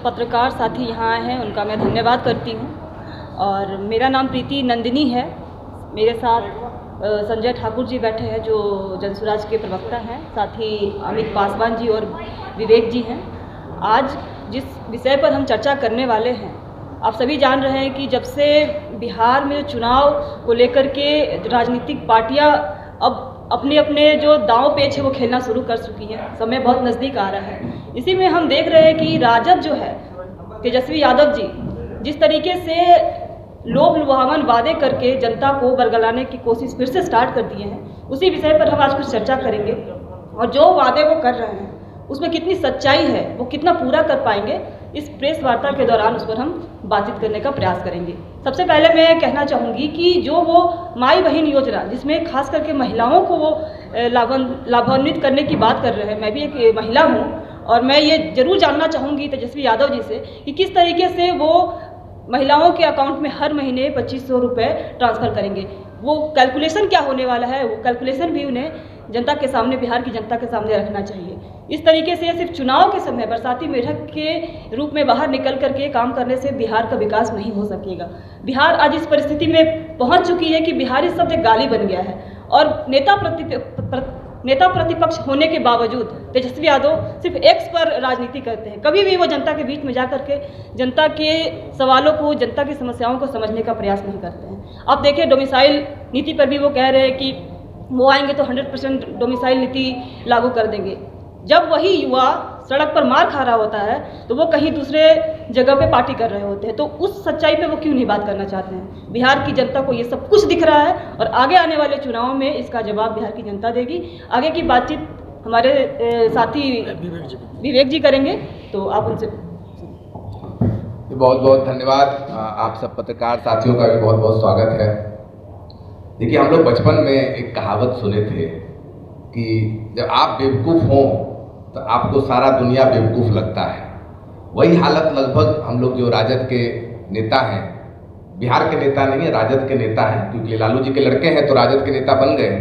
पत्रकार साथी यहाँ आए हैं उनका मैं धन्यवाद करती हूँ। और मेरा नाम प्रीति नंदिनी है। मेरे साथ संजय ठाकुर जी बैठे हैं जो जनसुराज के प्रवक्ता हैं, साथ ही अमित पासवान जी और विवेक जी हैं। आज जिस विषय पर हम चर्चा करने वाले हैं, आप सभी जान रहे हैं कि जब से बिहार में चुनाव को लेकर के राजनीतिक पार्टियां अब अपने अपने जो दांव पेच है वो खेलना शुरू कर चुकी हैं। समय बहुत नज़दीक आ रहा है। इसी में हम देख रहे हैं कि राजद जो है, तेजस्वी यादव जी जिस तरीके से लोभ लुभावन वादे करके जनता को बरगलाने की कोशिश फिर से स्टार्ट कर दिए हैं, उसी विषय पर हम आज कुछ चर्चा करेंगे। और जो वादे वो कर रहे हैं उसमें कितनी सच्चाई है, वो कितना पूरा कर पाएंगे, इस प्रेस वार्ता के दौरान उस पर हम बातचीत करने का प्रयास करेंगे। सबसे पहले मैं कहना चाहूँगी कि जो वो माई बहन योजना, जिसमें खास करके महिलाओं को वो लाभान्वित करने की बात कर रहे हैं, मैं भी एक महिला हूँ और मैं ये जरूर जानना चाहूँगी तेजस्वी यादव जी से कि किस तरीके से वो महिलाओं के अकाउंट में हर महीने 2500 रुपये ट्रांसफ़र करेंगे। वो कैलकुलेशन क्या होने वाला है, वो कैलकुलेशन भी उन्हें जनता के सामने, बिहार की जनता के सामने रखना चाहिए। इस तरीके से सिर्फ चुनाव के समय बरसाती मेढक के रूप में बाहर निकल करके काम करने से बिहार का विकास नहीं हो सकेगा। बिहार आज इस परिस्थिति में पहुंच चुकी है कि बिहारी शब्द एक गाली बन गया है और नेता प्रतिपक्ष होने के बावजूद तेजस्वी यादव सिर्फ एक्स पर राजनीति करते हैं। कभी भी वो जनता के बीच में जा करके जनता के सवालों को, जनता की समस्याओं को समझने का प्रयास नहीं करते हैं। आप देखिए, डोमिसाइल नीति पर भी वो कह रहे हैं कि वो आएंगे तो 100% डोमिसाइल नीति लागू कर देंगे। जब वही युवा सड़क पर मार खा रहा होता है तो वो कहीं दूसरे जगह पे पार्टी कर रहे होते हैं। तो उस सच्चाई पे वो क्यों नहीं बात करना चाहते हैं? बिहार की जनता को ये सब कुछ दिख रहा है और आगे आने वाले चुनाव में इसका जवाब बिहार की जनता देगी। आगे की बातचीत हमारे साथी विवेक जी करेंगे, तो आप उनसे। बहुत बहुत धन्यवाद। आप सब पत्रकार साथियों का भी बहुत बहुत स्वागत है। देखिए, हम लोग बचपन में एक कहावत सुने थे कि जब आप बेवकूफ़ हों तो आपको सारा दुनिया बेवकूफ़ लगता है। वही हालत लगभग हम लोग जो राजद के नेता हैं, बिहार के नेता नहीं है, राजद के नेता हैं, क्योंकि लालू जी के लड़के हैं तो राजद के नेता बन गए,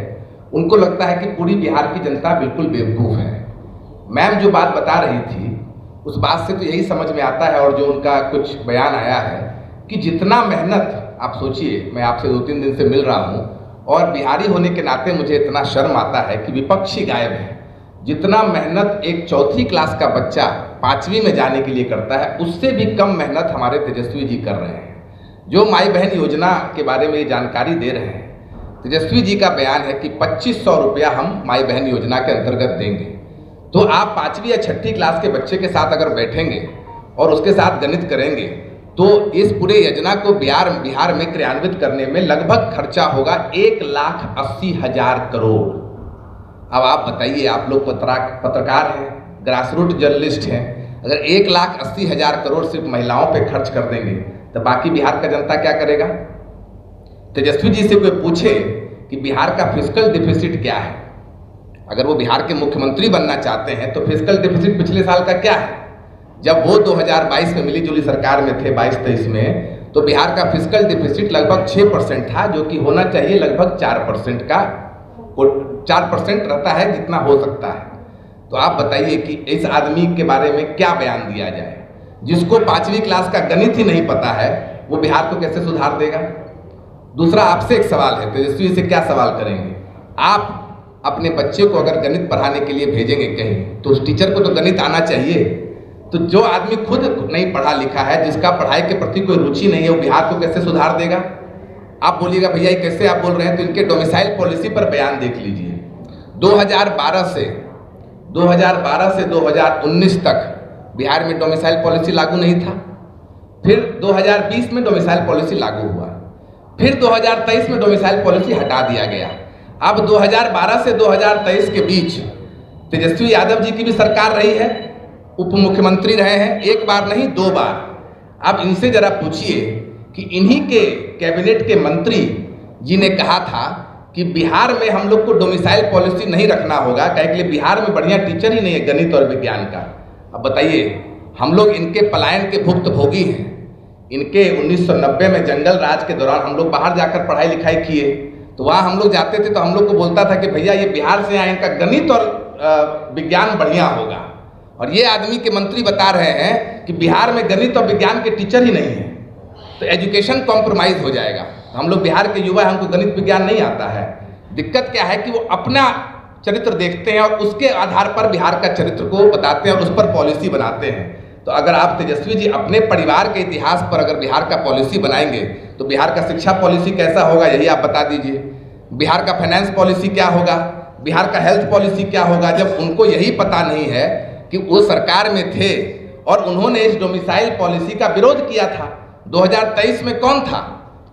उनको लगता है कि पूरी बिहार की जनता बिल्कुल बेवकूफ़ है। मैम जो बात बता रही थी उस बात से तो यही समझ में आता है, और जो उनका कुछ बयान आया है कि जितना मेहनत, आप सोचिए, मैं आपसे 2-3 दिन से मिल रहा हूँ और बिहारी होने के नाते मुझे इतना शर्म आता है कि विपक्षी गायब है। जितना मेहनत एक 4th क्लास का बच्चा 5वीं में जाने के लिए करता है, उससे भी कम मेहनत हमारे तेजस्वी जी कर रहे हैं। जो माई बहन योजना के बारे में जानकारी दे रहे हैं, तेजस्वी जी का बयान है कि 2500 रुपया हम माई बहन योजना के अंतर्गत देंगे। तो आप 5वीं या 6ठी क्लास के बच्चे के साथ अगर बैठेंगे और उसके साथ गणित करेंगे तो इस पूरे योजना को बिहार में क्रियान्वित करने में लगभग खर्चा होगा 1,80,000 करोड़। अब आप बताइए, आप लोग पत्रकार हैं, ग्रासरूट जर्नलिस्ट हैं, अगर 1,80,000 करोड़ सिर्फ महिलाओं पे खर्च कर देंगे तो बाकी बिहार का जनता क्या करेगा? तेजस्वी जी से कोई पूछे कि बिहार का फिस्कल डिफिसिट क्या है, अगर वो बिहार के मुख्यमंत्री बनना चाहते हैं तो फिस्कल डिफिसिट पिछले साल का क्या है? जब वो 2022 में मिली जुली सरकार में थे, 22-23 में, तो बिहार का फिस्कल डिफिसिट लगभग 6% था, जो कि होना चाहिए लगभग 4% का, 4% रहता है जितना हो सकता है। तो आप बताइए कि इस आदमी के बारे में क्या बयान दिया जाए? जिसको 5वीं क्लास का गणित ही नहीं पता है, वो बिहार को कैसे सुधार देगा? दूसरा, आपसे एक सवाल है, तेजस्वी से क्या सवाल करेंगे? आप अपने बच्चे को अगर गणित पढ़ाने के लिए भेजेंगे कहीं, तो उस टीचर को तो गणित आना चाहिए। तो जो आदमी खुद नहीं पढ़ा लिखा है, जिसका पढ़ाई के प्रति कोई रुचि नहीं है, वो बिहार को कैसे सुधार देगा? आप बोलिएगा भैया ये कैसे आप बोल रहे हैं, तो इनके डोमिसाइल पॉलिसी पर बयान देख लीजिए। 2012 से 2019 तक बिहार में डोमिसाइल पॉलिसी लागू नहीं था। फिर 2020 में डोमिसाइल पॉलिसी लागू हुआ, फिर 2023 में डोमिसाइल पॉलिसी हटा दिया गया। अब 2012 से 2023 के बीच तेजस्वी यादव जी की भी सरकार रही है, उप मुख्यमंत्री रहे हैं, 1 बार नहीं 2 बार। अब इनसे जरा पूछिए कि इन्हीं के कैबिनेट के मंत्री जी ने कहा था कि बिहार में हम लोग को डोमिसाइल पॉलिसी नहीं रखना होगा, क्योंकि बिहार में बढ़िया टीचर ही नहीं है गणित और विज्ञान का। अब बताइए, हम लोग इनके पलायन के भुक्तभोगी हैं। इनके 1990 में जंगल राज के दौरान हम लोग बाहर जाकर पढ़ाई लिखाई किए, तो वहाँ हम लोग जाते थे तो हम लोग को बोलता था कि भैया ये बिहार से आए, इनका गणित और विज्ञान बढ़िया होगा। और ये आदमी के मंत्री बता रहे हैं कि बिहार में गणित और विज्ञान के टीचर ही नहीं है, तो एजुकेशन कॉम्प्रोमाइज हो जाएगा। तो हम लोग बिहार के युवा, हमको गणित विज्ञान नहीं आता है। दिक्कत क्या है कि वो अपना चरित्र देखते हैं और उसके आधार पर बिहार का चरित्र को बताते हैं और उस पर पॉलिसी बनाते हैं। तो अगर आप तेजस्वी जी अपने परिवार के इतिहास पर अगर बिहार का पॉलिसी बनाएंगे तो बिहार का शिक्षा पॉलिसी कैसा होगा, यही आप बता दीजिए। बिहार का फाइनेंस पॉलिसी क्या होगा, बिहार का हेल्थ पॉलिसी क्या होगा, जब उनको यही पता नहीं है कि वो सरकार में थे और उन्होंने इस डोमिसाइल पॉलिसी का विरोध किया था। 2023 में कौन था?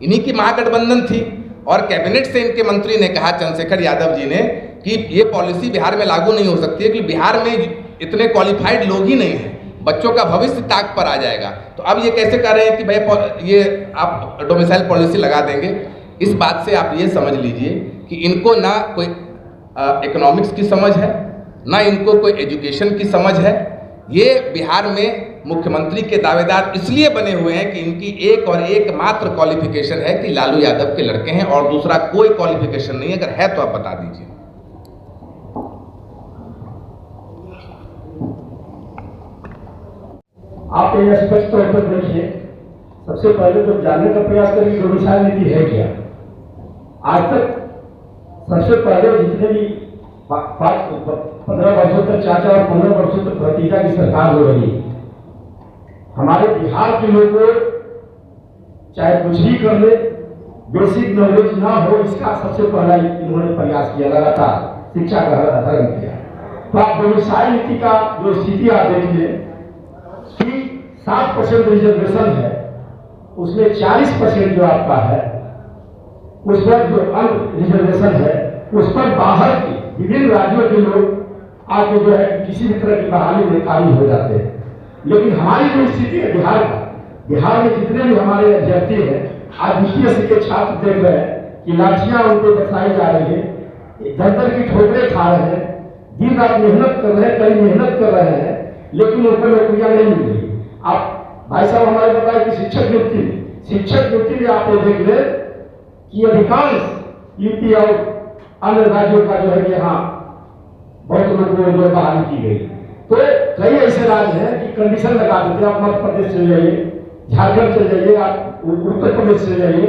इन्हीं की महागठबंधन थी और कैबिनेट से इनके मंत्री ने कहा, चंद्रशेखर यादव जी ने, कि ये पॉलिसी बिहार में लागू नहीं हो सकती है, कि बिहार में इतने क्वालिफाइड लोग ही नहीं हैं, बच्चों का भविष्य ताक पर आ जाएगा। तो अब ये कैसे कह रहे हैं कि भाई ये आप डोमिसाइल पॉलिसी लगा देंगे? इस बात से आप ये समझ लीजिए कि इनको ना कोई इकोनॉमिक्स की समझ है, ना इनको कोई एजुकेशन की समझ है। ये बिहार में मुख्यमंत्री के दावेदार इसलिए बने हुए हैं कि इनकी एक और एक मात्र क्वालिफिकेशन है कि लालू यादव के लड़के हैं और दूसरा कोई क्वालिफिकेशन नहीं है। अगर है तो आप बता दीजिए। आप ये स्पष्ट तौर पर देखिए, सबसे पहले तो जानने का प्रयास करें कि डोमिसाइल नीति है क्या। आज तक सबसे पहले जितने भी 15 वर्षों तक चाचा और 15 वर्षों तक भतीजा की सरकार हो रही, हमारे बिहार के लोग को चाहे कुछ भी कर ले, बेसिक नॉलेज ना हो, इसका सबसे पहला इन्होंने प्रयास किया, लगातार शिक्षा का हरण किया। तो आप डोमिसाइल नीति का जो स्थिति आप देखिए कि 7% रिजर्वेशन है, उसमें 40% जो आपका है, उस पर जो अन्य रिजर्वेशन है उस पर बाहर के विभिन्न राज्यों के लोग आके जो है किसी भी तरह की बहाली में काबिल हो जाते हैं। लेकिन हमारी जो स्थिति है बिहार का, बिहार में जितने भी हमारे अभ्यर्थी हैं, आज बीपीएससी के छात्र देख रहे हैं कि लाठियां उन पर बरसाई जा रही है, दर की ठोकरें खा रहे हैं, दिन रात मेहनत कर रहे हैं, कई मेहनत कर रहे हैं, लेकिन उनको नौकरियां नहीं मिल रही। आप भाई साहब हमारे बताए कि शिक्षक नियुक्ति में आप ये देख ले कि अधिकांश यूपी और अन्य राज्यों का जो है यहाँ बहुत लोगों को जो बहाली की गई। तो कई ऐसे राज्य हैं कि कंडीशन लगा देते हैं, आप मध्य प्रदेश चले जाइए, झारखंड चले जाइए, आप उत्तर प्रदेश चले जाइए,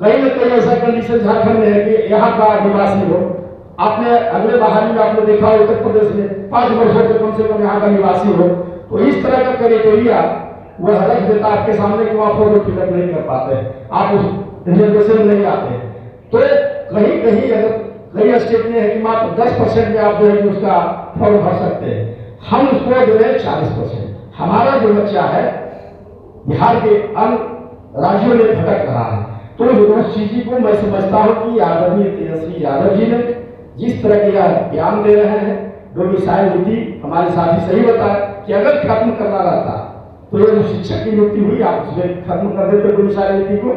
कहीं न कहीं ऐसा कंडीशन झारखंड में है कि यहाँ का निवासी हो। आपने अगले बहाली में आपने देखा उत्तर प्रदेश में 5 वर्षों से कम यहाँ का निवासी हो। तो इस तरह का क्राइटेरिया वह रख देता आपके सामने कि वहाँ फोटो फिलअप नहीं कर पाते, आप उस रिजर्वेशन में नहीं आते। तो कहीं कहीं अगर कई स्टेट में है कि मात्र 10% में आप जो है उसका फॉर्म भर सकते हैं, हम उसको दे रहे हैं 40%। हमारा जो बच्चा है बिहार के अन्य राज्यों में भटक रहा है। तो उस चीज को मैं समझता हूँ कि आदरणीय तेजस्वी यादव जी ने जिस तरह के बयान दे रहे हैं, डोमिसाइल नीति हमारे साथी सही बताया कि अगर खत्म करना रहता तो ये जो शिक्षक की नियुक्ति हुई आप उसमें खत्म कर देते डोमिसाइल नीति को।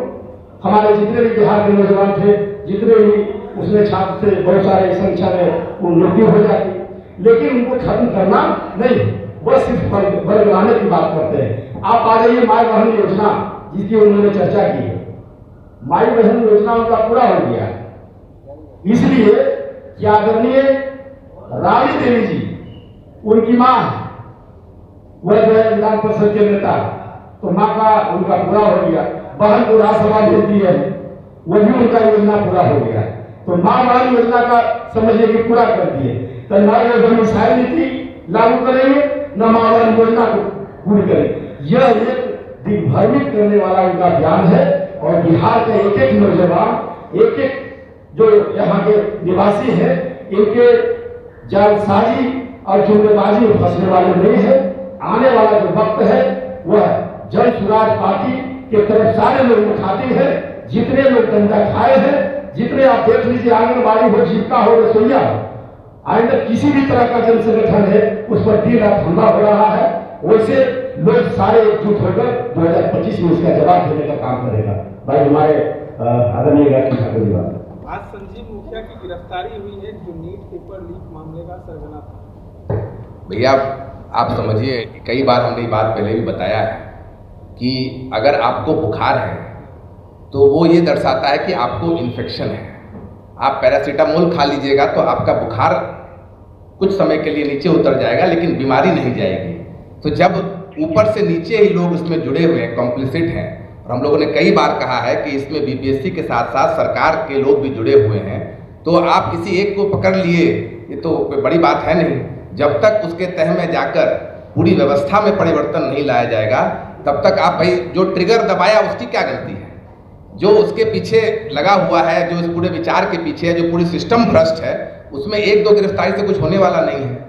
हमारे जितने भी बिहार के नौजवान थे, जितने भी उसमें छात्र थे, बहुत सारे संख्या में वो नियुक्ति हो जाती, लेकिन उनको खत्म करना नहीं, वो सिर्फ वर्ग लाने की बात करते हैं। आप आ जाइए माई बहन योजना जिसकी उन्होंने चर्चा की है, माई बहन योजना उनका पूरा हो गया है, इसलिए कि आदरणीय राबड़ी देवी जी उनकी मां है, वह जो है विधान परिषद के नेता, तो मां का उनका पूरा हो गया। बहन को राज्यसभा भेज दी है, वह भी उनका योजना पूरा हो गया। तो मां बहन योजना का समझिए कि पूरा कर दिए, तो न वो डोमिसाइल नीति लागू करेंगे न मां बहन योजना को पूरी करेंगे। यह एक दिग्भ्रमित करने वाला उनका बयान है और बिहार का एक एक नौजवान, एक एक जो यहाँ के निवासी हैं, इनके जालसाजी और जुमलेबाजी में फंसने वाले नहीं है। आने वाला जो वक्त है वह जन सुराज पार्टी के तरफ सारे लोग मुखातिब है। जितने लोग डंडा खाए हैं, जितने आप देख लीजिए आंगनबाड़ी हो, जीविका हो, रसोईया हो, आइंदा किसी भी तरह का जन संगठन है उस पर दिन रात हमला हो रहा है। वैसे लोग सारे एकजुट होकर 2025 में इसका जवाब देने का काम करेगा। भाई हमारे आदरणीय ठाकुर जी, आज संजीव मुखिया की गिरफ्तारी हुई है जो नीट पेपर लीक मामले का सरगना था। भैया आप समझिए, कई बार हमने ये बात पहले भी बताया है कि अगर आपको बुखार है तो वो ये दर्शाता है कि आपको इन्फेक्शन है। आप पैरासीटामोल खा लीजिएगा तो आपका बुखार कुछ समय के लिए नीचे उतर जाएगा, लेकिन बीमारी नहीं जाएगी। तो जब ऊपर से नीचे ही लोग इसमें जुड़े हुए हैं, कॉम्प्लिसिट हैं, और हम लोगों ने कई बार कहा है कि इसमें बीपीएससी के साथ साथ सरकार के लोग भी जुड़े हुए हैं, तो आप किसी एक को पकड़ लिए ये तो कोई बड़ी बात है नहीं। जब तक उसके तह में जाकर पूरी व्यवस्था में परिवर्तन नहीं लाया जाएगा, तब तक आप भाई जो ट्रिगर दबाया उसकी क्या गलती है, जो उसके पीछे लगा हुआ है, जो इस पूरे विचार के पीछे है, जो पूरी सिस्टम भ्रष्ट है, उसमें एक दो गिरफ्तारी से कुछ होने वाला नहीं है।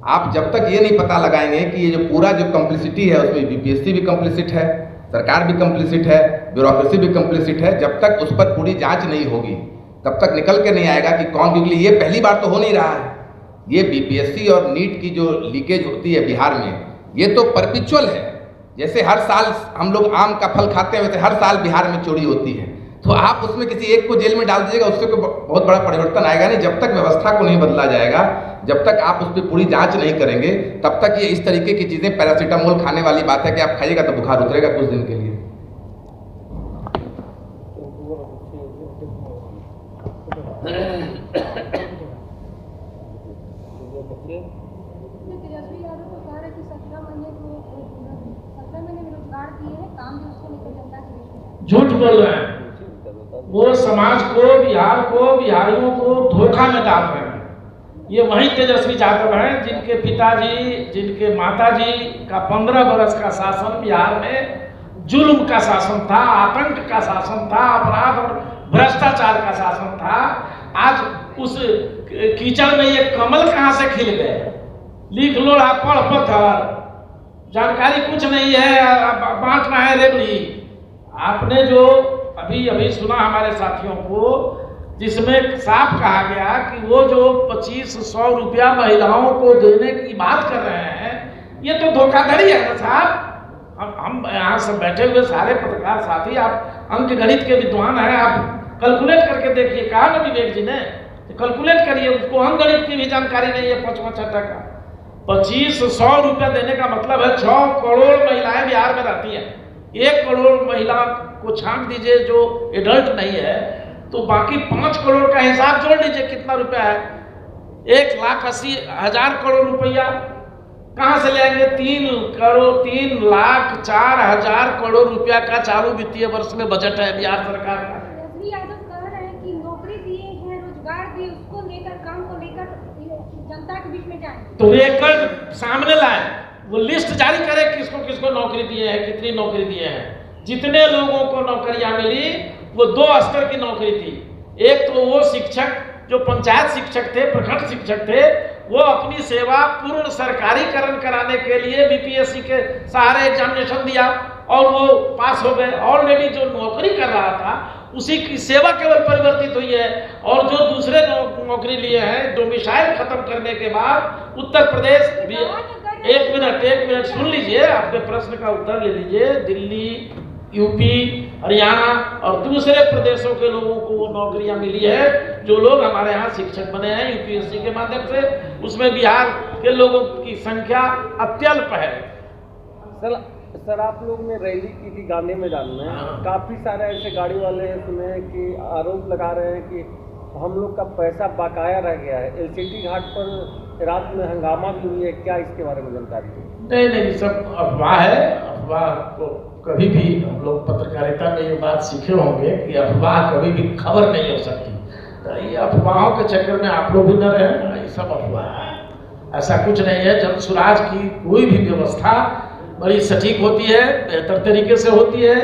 आप जब तक ये नहीं पता लगाएंगे कि ये जो पूरा जो कम्प्लिसिटी है उसमें बीपीएससी भी कम्प्लिसिट है, सरकार भी कम्प्लिसिट है, ब्यूरोक्रेसी भी कम्प्लिसिट है, जब तक उस पर पूरी जांच नहीं होगी तब तक निकल के नहीं आएगा कि कौन, क्योंकि ये पहली बार तो हो नहीं रहा है। ये बीपीएससी और नीट की जो लीकेज होती है बिहार में, ये तो परपिचुअल है। जैसे हर साल हम लोग आम का फल खाते हैं, वैसे हर साल बिहार में चोरी होती है। तो आप उसमें किसी एक को जेल में डाल दीजिएगा, उससे कोई बहुत बड़ा परिवर्तन आएगा नहीं। जब तक व्यवस्था को नहीं बदला जाएगा, जब तक आप उस पर पूरी जांच नहीं करेंगे, तब तक ये इस तरीके की चीज़ें, पैरासीटामोल खाने वाली बात है कि आप खाइएगा तो बुखार उतरेगा कुछ दिन के लिए। तेजस्वी यादव तो कह रहे कि 17 महीने रोजगार दिए हैं, काम भी उसको लेकर जनता के बीच में झूठ बोल रहे हैं। वो समाज को, बिहार को, बिहारियों को धोखा में डाल रहे हैं। ये वही तेजस्वी यादव हैं जिनके पिताजी, जिनके माताजी का 15 बरस का शासन बिहार में जुल्म का शासन था, आतंक का शासन था, अपराध और भ्रष्टाचार का शासन था। आज उस कीचड़ में ये कमल कहाँ से खिल गए? लिख लोढ़ा पढ़ पत्थर, जानकारी कुछ नहीं है, बांट रहे हैं रेबड़ी। आपने जो अभी सुना हमारे साथियों को, जिसमें साफ कहा गया कि वो जो 2500 रुपया महिलाओं को देने की बात कर रहे हैं, ये तो धोखाधड़ी है ना साहब। हम यहाँ सब बैठे हुए सारे पत्रकार साथी, आप अंक गणित के विद्वान हैं, आप कैलकुलेट करके देखिए। कहा ना विवेक जी ने, कैलकुलेट करिए, उसको अंक गणित की भी जानकारी नहीं है। 55 टका 2500 रुपया देने का मतलब है 6 करोड़ महिलाएं बिहार में रहती हैं। 1 करोड़ महिला को छांट दीजिए जो एडल्ट नहीं है, तो बाकी 5 करोड़ का हिसाब जोड़ लीजिए कितना रुपया है। 1,80,000 करोड़ रुपया कहाँ से ले आएंगे? 3,04,000 करोड़ रुपया का चालू वित्तीय वर्ष में बजट है बिहार सरकार का। तेजस्वी यादव कह रहे हैं कि नौकरी दिए हैं, रोजगार दिए, उसको लेकर, काम को लेकर जनता के बीच में जाएंगे। तो लेकर सामने लाए, वो लिस्ट जारी करे किसको किसको नौकरी दिए हैं, कितनी नौकरी दिए हैं। जितने लोगों को नौकरियां मिली वो 2 स्तर की नौकरी थी। एक तो वो शिक्षक जो पंचायत शिक्षक थे, प्रखंड शिक्षक थे, वो अपनी सेवा पूर्ण सरकारीकरण कराने के लिए बीपीएससी के सहारे एग्जामिनेशन दिया और वो पास हो गए। ऑलरेडी जो नौकरी कर रहा था उसी की सेवा केवल परिवर्तित हुई है। और जो दूसरे नौकरी लिए हैं, डोमिसाइल खत्म करने के बाद उत्तर प्रदेश भी, एक मिनट सुन लीजिए, आपके प्रश्न का उत्तर ले लीजिए। दिल्ली, यूपी, हरियाणा और दूसरे प्रदेशों के लोगों को वो नौकरियां मिली है जो लोग हमारे यहाँ शिक्षक बने हैं यूपीएससी के माध्यम से। उसमें बिहार के लोगों की संख्या अत्यल्प है। सर आप लोग ने रैली की थी गांधी मैदान में, काफ़ी सारे ऐसे गाड़ी वाले हैं सुने कि आरोप लगा रहे हैं कि हम लोग का पैसा बकाया रह गया है। एलसीटी घाट पर रात में हंगामा भी हुई है, क्या इसके बारे में जानकारी है? नहीं, सब अफवाह है। अफवाह को कभी भी, हम लोग पत्रकारिता में ये बात सीखे होंगे कि अफवाह कभी भी खबर नहीं हो सकती। तो ये अफवाहों के चक्कर में आप लोग भी न रहें, ये सब अफवाह है, ऐसा कुछ नहीं है। जन सुराज की कोई भी व्यवस्था बड़ी सटीक होती है, बेहतर तरीके से होती है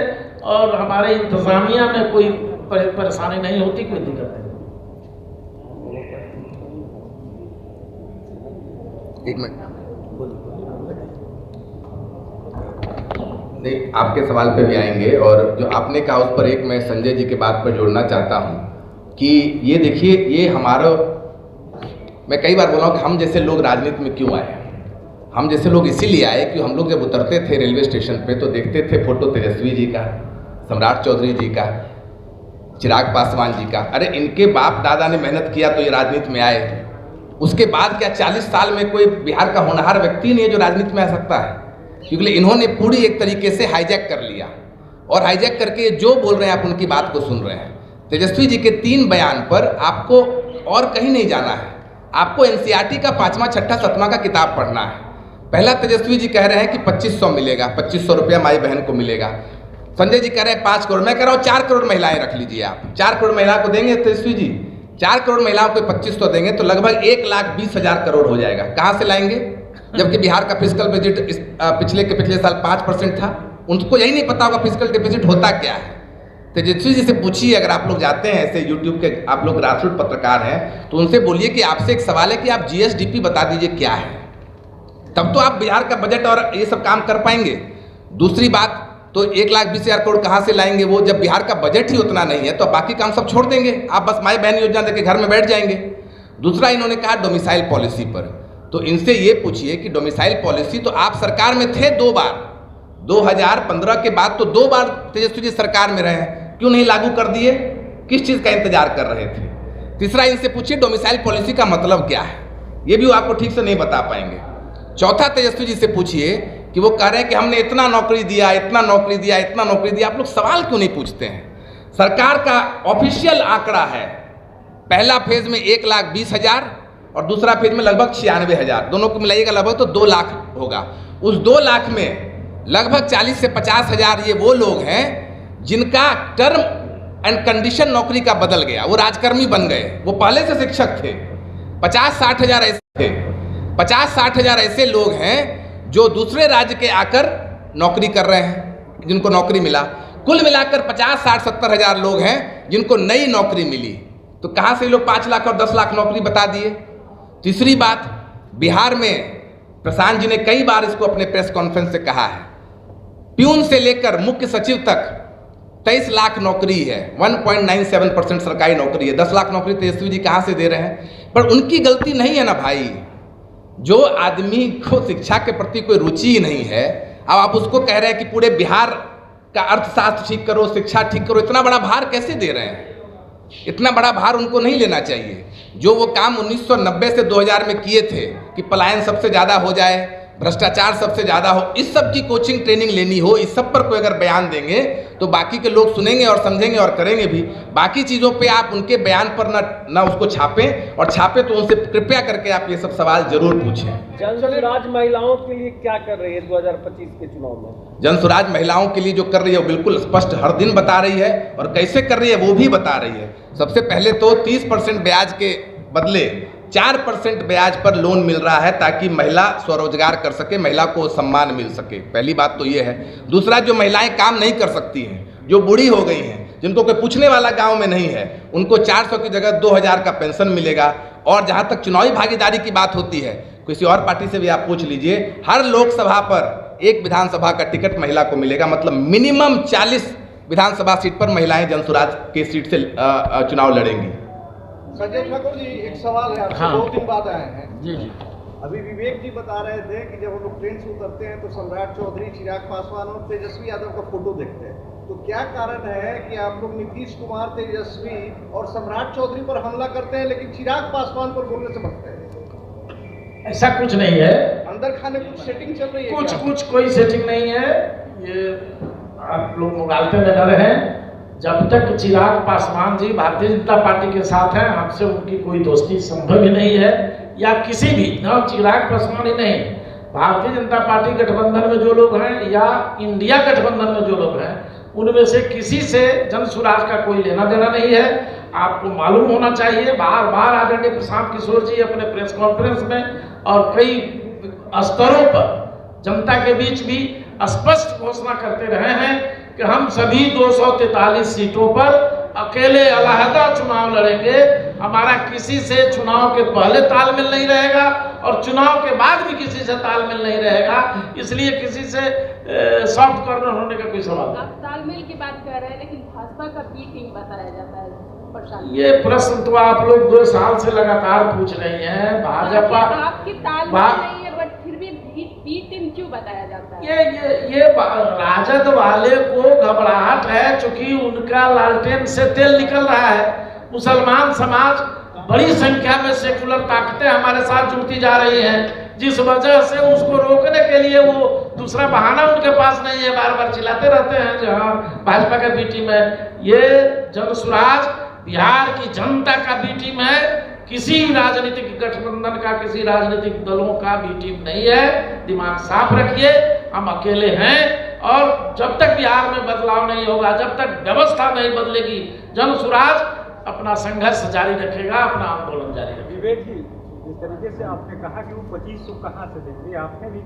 और हमारे इंतजामिया में कोई परेशानी नहीं होती, कोई दिक्कत नहीं। एक मिनट, नहीं आपके सवाल पे भी आएंगे। और जो आपने कहा उस पर एक मैं संजय जी के बात पर जोड़ना चाहता हूँ कि ये देखिए, ये हमारा, मैं कई बार बोला हूँ कि हम जैसे लोग राजनीति में क्यों आए। हम जैसे लोग इसीलिए आए कि हम लोग जब उतरते थे रेलवे स्टेशन पे तो देखते थे फोटो तेजस्वी जी का, सम्राट चौधरी जी का, चिराग पासवान जी का। अरे इनके बाप दादा ने मेहनत किया तो ये राजनीति में आए। उसके बाद क्या 40 साल में कोई बिहार का होनहार व्यक्ति नहीं है जो राजनीति में आ सकता है? क्योंकि इन्होंने पूरी एक तरीके से हाईजैक कर लिया और हाईजैक करके जो बोल रहे हैं आप उनकी बात को सुन रहे हैं। तेजस्वी जी के 3 बयान पर आपको और कहीं नहीं जाना है, आपको एनसीईआरटी का 5वां 6ठा 7वां का किताब पढ़ना है। पहला तेजस्वी जी कह रहे हैं कि 2500 मिलेगा, 2500 रुपया माई बहन को मिलेगा। संजय जी कह रहे हैं 5 करोड़, मैं कह रहा हूँ 4 करोड़ महिलाएं रख लीजिए आप। 4 करोड़ महिला को देंगे तेजस्वी जी, 4 करोड़ महिलाओं को 2500 देंगे तो लगभग 1,20,000 करोड़ हो जाएगा। कहाँ से लाएंगे? जबकि बिहार का फिस्कल बजट पिछले साल 5% था। उनको यही नहीं पता होगा फिस्कल डिफिसिट होता क्या है। तेजस्वी जी से पूछिए, अगर आप लोग जाते हैं ऐसे यूट्यूब के, आप लोग ग्रासरूट पत्रकार हैं, तो उनसे बोलिए कि आपसे एक सवाल है कि आप जीएसडीपी बता दीजिए क्या है, तब तो आप बिहार का बजट और ये सब काम कर पाएंगे। दूसरी बात, तो 1,20,000 करोड़ कहाँ से लाएंगे वो, जब बिहार का बजट ही उतना नहीं है तो बाकी काम सब छोड़ देंगे, आप बस माई बहन योजना देके घर में बैठ जाएंगे। दूसरा इन्होंने कहा डोमिसाइल पॉलिसी पर, तो इनसे ये पूछिए कि डोमिसाइल पॉलिसी तो आप सरकार में थे 2 बार, 2015 के बाद तो 2 बार तेजस्वी जी सरकार में रहे हैं, क्यों नहीं लागू कर दिए? किस चीज़ का इंतजार कर रहे थे? तीसरा इनसे पूछिए डोमिसाइल पॉलिसी का मतलब क्या है, ये भी वो आपको ठीक से नहीं बता पाएंगे। चौथा तेजस्वी जी से पूछिए कि वो कह रहे हैं कि हमने इतना नौकरी दिया, इतना नौकरी दिया, इतना नौकरी दिया, आप लोग सवाल क्यों नहीं पूछते हैं? सरकार का ऑफिशियल आंकड़ा है, पहला फेज में 1,20,000 और दूसरा फेज में लगभग 96,000, दोनों को मिलाइएगा लगभग तो 2 लाख होगा। उस 2 लाख में लगभग 40 से 50,000 ये वो लोग हैं जिनका टर्म एंड कंडीशन नौकरी का बदल गया, वो राजकर्मी बन गए, वो पहले से शिक्षक थे। 50-60,000 ऐसे थे, 50-60,000 ऐसे लोग हैं जो दूसरे राज्य के आकर नौकरी कर रहे हैं, जिनको नौकरी मिला। कुल मिलाकर 50-60-70,000 लोग हैं जिनको नई नौकरी मिली। तो कहाँ से लोग 5 लाख और 10 लाख नौकरी बता दिए? तीसरी बात, बिहार में प्रशांत जी ने कई बार इसको अपने प्रेस कॉन्फ्रेंस से कहा है, प्यून से लेकर मुख्य सचिव तक 23 लाख नौकरी है, 1.97% सरकारी नौकरी है। 10 लाख नौकरी तेजस्वी जी कहाँ से दे रहे हैं? पर उनकी गलती नहीं है ना भाई, जो आदमी को शिक्षा के प्रति कोई रुचि ही नहीं है, अब आप उसको कह रहे हैं कि पूरे बिहार का अर्थशास्त्र ठीक करो, शिक्षा ठीक करो, इतना बड़ा भार कैसे दे रहे हैं? इतना बड़ा भार उनको नहीं लेना चाहिए। जो वो काम 1990 से 2000 में किए थे कि पलायन सबसे ज़्यादा हो जाए, भ्रष्टाचार सबसे ज़्यादा हो, इस सब की कोचिंग ट्रेनिंग लेनी हो, इस सब पर कोई अगर बयान देंगे तो बाकी के लोग सुनेंगे और समझेंगे और करेंगे भी। बाकी चीज़ों पे आप उनके बयान पर ना उसको छापें, और छापें तो उनसे कृपया करके आप ये सब सवाल जरूर पूछें। जनसुराज महिलाओं के लिए क्या कर रही है 2025 के चुनाव में? जनसुराज महिलाओं के लिए जो कर रही है वो बिल्कुल स्पष्ट हर दिन बता रही है, और कैसे कर रही है वो भी बता रही है। सबसे पहले तो 30% ब्याज के बदले 4% ब्याज पर लोन मिल रहा है, ताकि महिला स्वरोजगार कर सके, महिला को सम्मान मिल सके। पहली बात तो ये है। दूसरा, जो महिलाएं काम नहीं कर सकती हैं, जो बूढ़ी हो गई हैं, जिनको कोई पूछने वाला गांव में नहीं है, उनको 400 की जगह 2000 का पेंशन मिलेगा। और जहां तक चुनावी भागीदारी की बात होती है, किसी और पार्टी से भी आप पूछ लीजिए, हर लोकसभा पर एक विधानसभा का टिकट महिला को मिलेगा। मतलब मिनिमम 40 विधानसभा सीट पर महिलाएं जनसुराज के सीट से चुनाव लड़ेंगी। संजय ठाकुर जी, एक सवाल है आपसे। 2 दिन बाद आए हैं जी। अभी विवेक जी बता रहे थे कि जब हम लोग ट्रेन से उतरते हैं तो सम्राट चौधरी, चिराग पासवान और तेजस्वी यादव का फोटो देखते हैं, तो क्या कारण है कि आप लोग नीतीश कुमार, तेजस्वी और सम्राट चौधरी पर हमला करते हैं लेकिन चिराग पासवान पर बोलने से बचते हैं? ऐसा कुछ नहीं है, अंदर खाने कुछ सेटिंग चल रही है? कुछ कोई सेटिंग नहीं है। ये आप लोग मुगालते में न रहें। जब तक चिराग पासवान जी भारतीय जनता पार्टी के साथ हैं, हमसे उनकी कोई दोस्ती संभव ही नहीं है, या किसी भी, ना चिराग पासवान ही नहीं, भारतीय जनता पार्टी गठबंधन में जो लोग हैं या इंडिया गठबंधन में जो लोग हैं, उनमें से किसी से जनसुराज का कोई लेना देना नहीं है। आपको मालूम होना चाहिए, बार बार आदरणीय प्रशांत किशोर जी अपने प्रेस कॉन्फ्रेंस में और कई स्तरों पर जनता के बीच भी स्पष्ट घोषणा करते रहे हैं कि हम सभी 243 सीटों पर अकेले अलहदा चुनाव लड़ेंगे। हमारा किसी से चुनाव के पहले तालमेल नहीं रहेगा और चुनाव के बाद भी किसी से तालमेल नहीं रहेगा, इसलिए किसी से सॉफ्ट कॉर्नर होने का कोई सवाल नहीं। आप तालमेल की बात कर रहे हैं, लेकिन भाजपा का बी टीम बताया जाता है। ये प्रश्न तो आप लोग 2 साल से लगातार पूछ रही हैं। भाजपा आपकी तालमेल नहीं है, बट फिर भी बी टीम क्यों बताया जाता है? ये राजद वाले को घबराहट है, चूंकि उनका लालटेन से तेल निकल रहा है। मुसलमान समाज बड़ी संख्या में सेकुलर ताकतें हमारे साथ जुड़ती जा रही हैं, जिस वजह से उसको रोकने के लिए वो दूसरा बहाना उनके पास नहीं है, बार बार चिल्लाते रहते हैं जहां भाजपा का बी टीम है। ये जनसुराज बिहार की जनता का बी टीम है, किसी राजनीतिक गठबंधन का, किसी राजनीतिक दलों का भी टीम नहीं है। दिमाग साफ रखिए, हम अकेले हैं और जब तक बिहार में बदलाव नहीं होगा, जब तक व्यवस्था नहीं बदलेगी, जनसुराज अपना संघर्ष जारी रखेगा, अपना आंदोलन जारी रखेगा। विवेक जी, जिस तरीके से आपने कहा कि वो 2500 कहाँ से देंगे, आपने भी